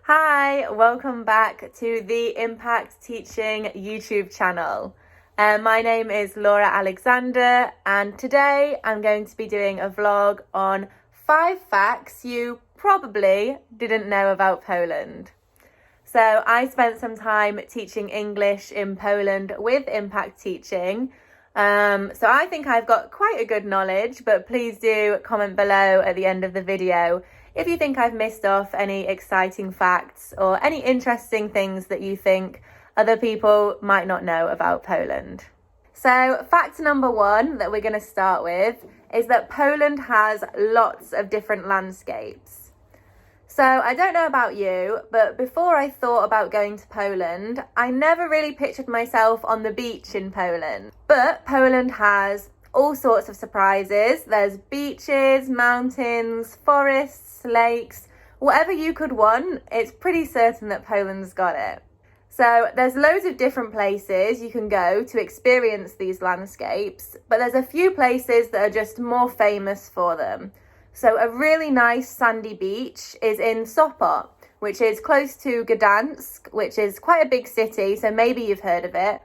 Hi, welcome back to the Impact Teaching YouTube channel. My name is Laura Alexander, and today I'm going to be doing a vlog on 5 facts you probably didn't know about Poland. So I spent some time teaching English in Poland with Impact Teaching. So I think I've got quite a good knowledge, but please do comment below at the end of the video if you think I've missed off any exciting facts or any interesting things that you think other people might not know about Poland. So fact number 1 that we're going to start with is that Poland has lots of different landscapes. So I don't know about you, but before I thought about going to Poland, I never really pictured myself on the beach in Poland. But Poland has all sorts of surprises. There's beaches, mountains, forests, lakes, whatever you could want, it's pretty certain that Poland's got it. So there's loads of different places you can go to experience these landscapes, but there's a few places that are just more famous for them. So a really nice sandy beach is in Sopot, which is close to Gdansk, which is quite a big city, so maybe you've heard of it.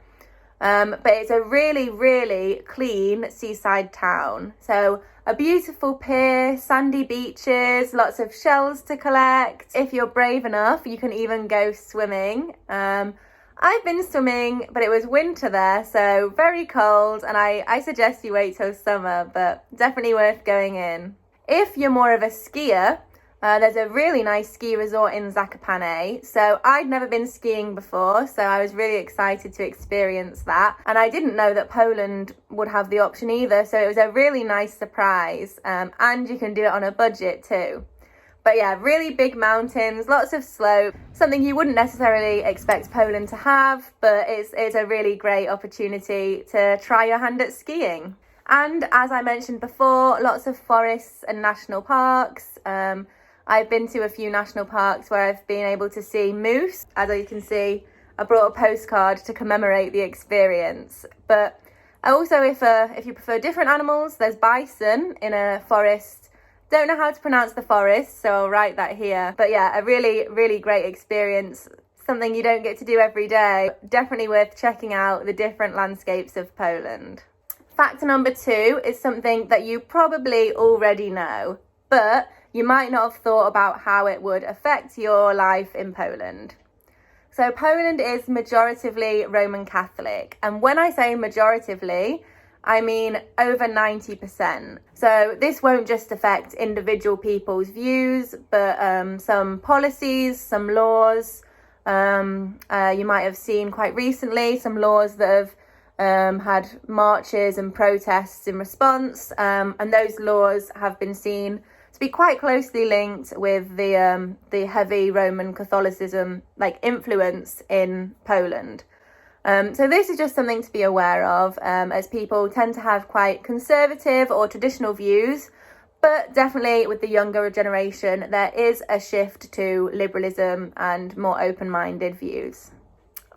But it's a really, really clean seaside town. So a beautiful pier, sandy beaches, lots of shells to collect. If you're brave enough, you can even go swimming. I've been swimming, but it was winter there, so very cold, and I suggest you wait till summer, but definitely worth going in. If you're more of a skier, there's a really nice ski resort in Zakopane. So I'd never been skiing before, so I was really excited to experience that. And I didn't know that Poland would have the option either, so it was a really nice surprise. And you can do it on a budget too. But yeah, really big mountains, lots of slope, something you wouldn't necessarily expect Poland to have, but it's a really great opportunity to try your hand at skiing. And as I mentioned before, lots of forests and national parks. I've been to a few national parks where I've been able to see moose. As you can see, I brought a postcard to commemorate the experience. But also, if you prefer different animals, there's bison in a forest. Don't know how to pronounce the forest, so I'll write that here. But yeah, a really, really great experience. Something you don't get to do every day. Definitely worth checking out the different landscapes of Poland. Fact number 2 is something that you probably already know, but you might not have thought about how it would affect your life in Poland. So Poland is majoritively Roman Catholic, and when I say majoritively, I mean over 90%. So this won't just affect individual people's views, but some policies, some laws. You might have seen quite recently some laws that have had marches and protests in response, and those laws have been seen to be quite closely linked with the heavy Roman Catholicism influence in Poland. So this is just something to be aware of, as people tend to have quite conservative or traditional views, but definitely with the younger generation there is a shift to liberalism and more open-minded views.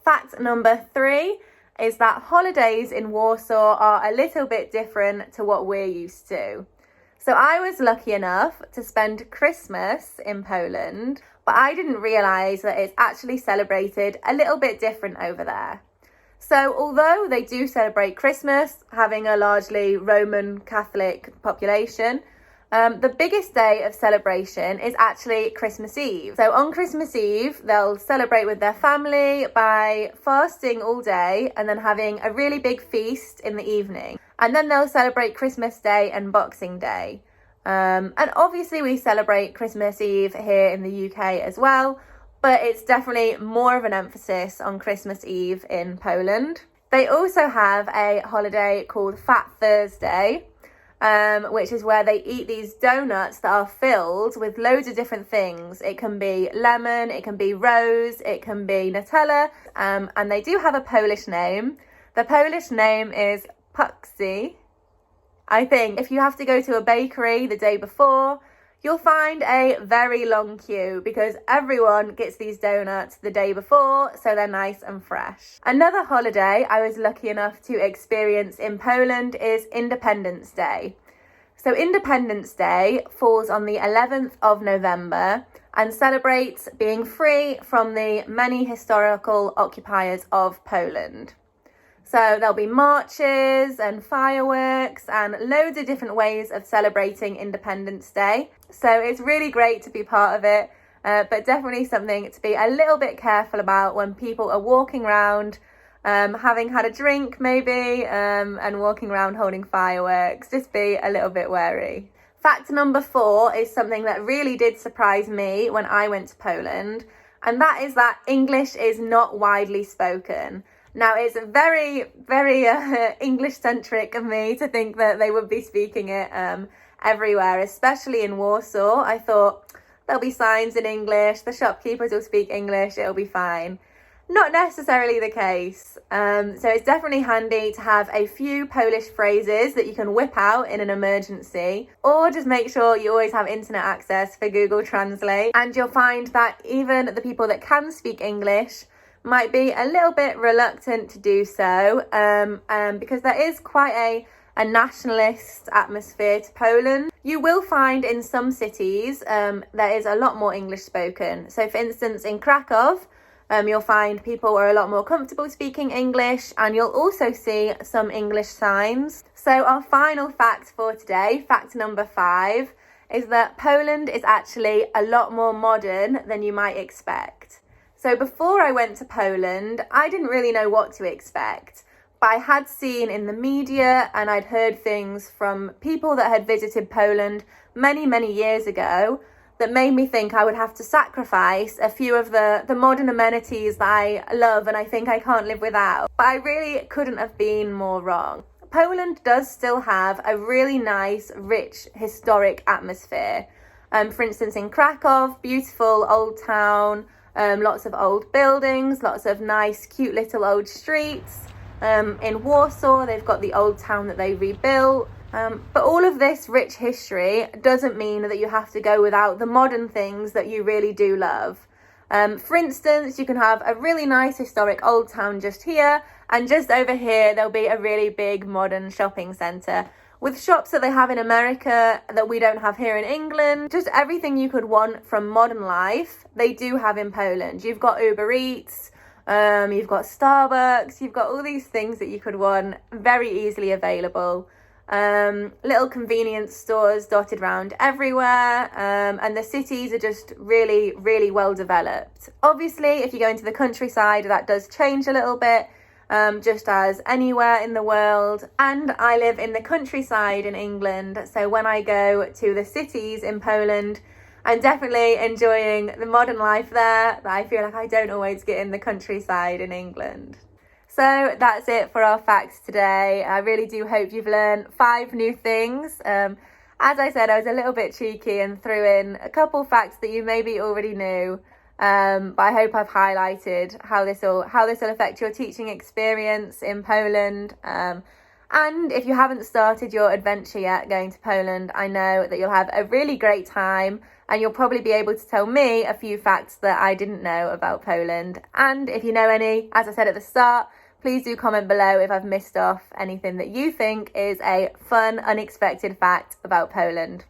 Fact number 3 is that holidays in Warsaw are a little bit different to what we're used to. So I was lucky enough to spend Christmas in Poland, but I didn't realise that it's actually celebrated a little bit different over there. So although they do celebrate Christmas, having a largely Roman Catholic population, the biggest day of celebration is actually Christmas Eve. So on Christmas Eve, they'll celebrate with their family by fasting all day and then having a really big feast in the evening. And then they'll celebrate Christmas Day and Boxing Day. And obviously we celebrate Christmas Eve here in the UK as well, but it's definitely more of an emphasis on Christmas Eve in Poland. They also have a holiday called Fat Thursday, which is where they eat these donuts that are filled with loads of different things. It can be lemon, it can be rose, it can be Nutella, and they do have a Polish name. The Polish name is Puxy. I think if you have to go to a bakery the day before, you'll find a very long queue because everyone gets these donuts the day before, so they're nice and fresh. Another holiday I was lucky enough to experience in Poland is Independence Day. So Independence Day falls on the 11th of November, and celebrates being free from the many historical occupiers of Poland. So there'll be marches and fireworks and loads of different ways of celebrating Independence Day. So it's really great to be part of it, but definitely something to be a little bit careful about when people are walking around, having had a drink maybe, and walking around holding fireworks. Just be a little bit wary. Fact number 4 is something that really did surprise me when I went to Poland, and that is that English is not widely spoken. Now, it's very, very English-centric of me to think that they would be speaking it everywhere, especially in Warsaw. I thought there'll be signs in English, the shopkeepers will speak English, it'll be fine. Not necessarily the case. So it's definitely handy to have a few Polish phrases that you can whip out in an emergency, or just make sure you always have internet access for Google Translate. And you'll find that even the people that can speak English might be a little bit reluctant to do so, because there is quite a nationalist atmosphere to Poland. You will find in some cities there is a lot more English spoken. So for instance, in Krakow, you'll find people are a lot more comfortable speaking English, and you'll also see some English signs. So our final fact for today, fact number 5, is that Poland is actually a lot more modern than you might expect. So before I went to Poland, I didn't really know what to expect, but I had seen in the media and I'd heard things from people that had visited Poland many, many years ago that made me think I would have to sacrifice a few of the modern amenities that I love and I think I can't live without. But I really couldn't have been more wrong. Poland does still have a really nice, rich, historic atmosphere. For instance, in Krakow, beautiful old town, lots of old buildings, lots of nice, cute little old streets. In Warsaw, they've got the old town that they rebuilt. But all of this rich history doesn't mean that you have to go without the modern things that you really do love. For instance, you can have a really nice historic old town just here, and just over here there'll be a really big modern shopping centre with shops that they have in America that we don't have here in England. Just everything you could want from modern life, they do have in Poland. You've got Uber Eats, you've got Starbucks, you've got all these things that you could want very easily available. Little convenience stores dotted around everywhere, and the cities are just really, really well developed. Obviously, if you go into the countryside, that does change a little bit, just as anywhere in the world. And I live in the countryside in England, so when I go to the cities in Poland, I'm definitely enjoying the modern life there that I feel like I don't always get in the countryside in England. So that's it for our facts today. I really do hope you've learned 5 new things. As I said, I was a little bit cheeky and threw in a couple facts that you maybe already knew. But I hope I've highlighted how this will affect your teaching experience in Poland. And if you haven't started your adventure yet going to Poland, I know that you'll have a really great time, and you'll probably be able to tell me a few facts that I didn't know about Poland. And if you know any, as I said at the start, please do comment below if I've missed off anything that you think is a fun, unexpected fact about Poland.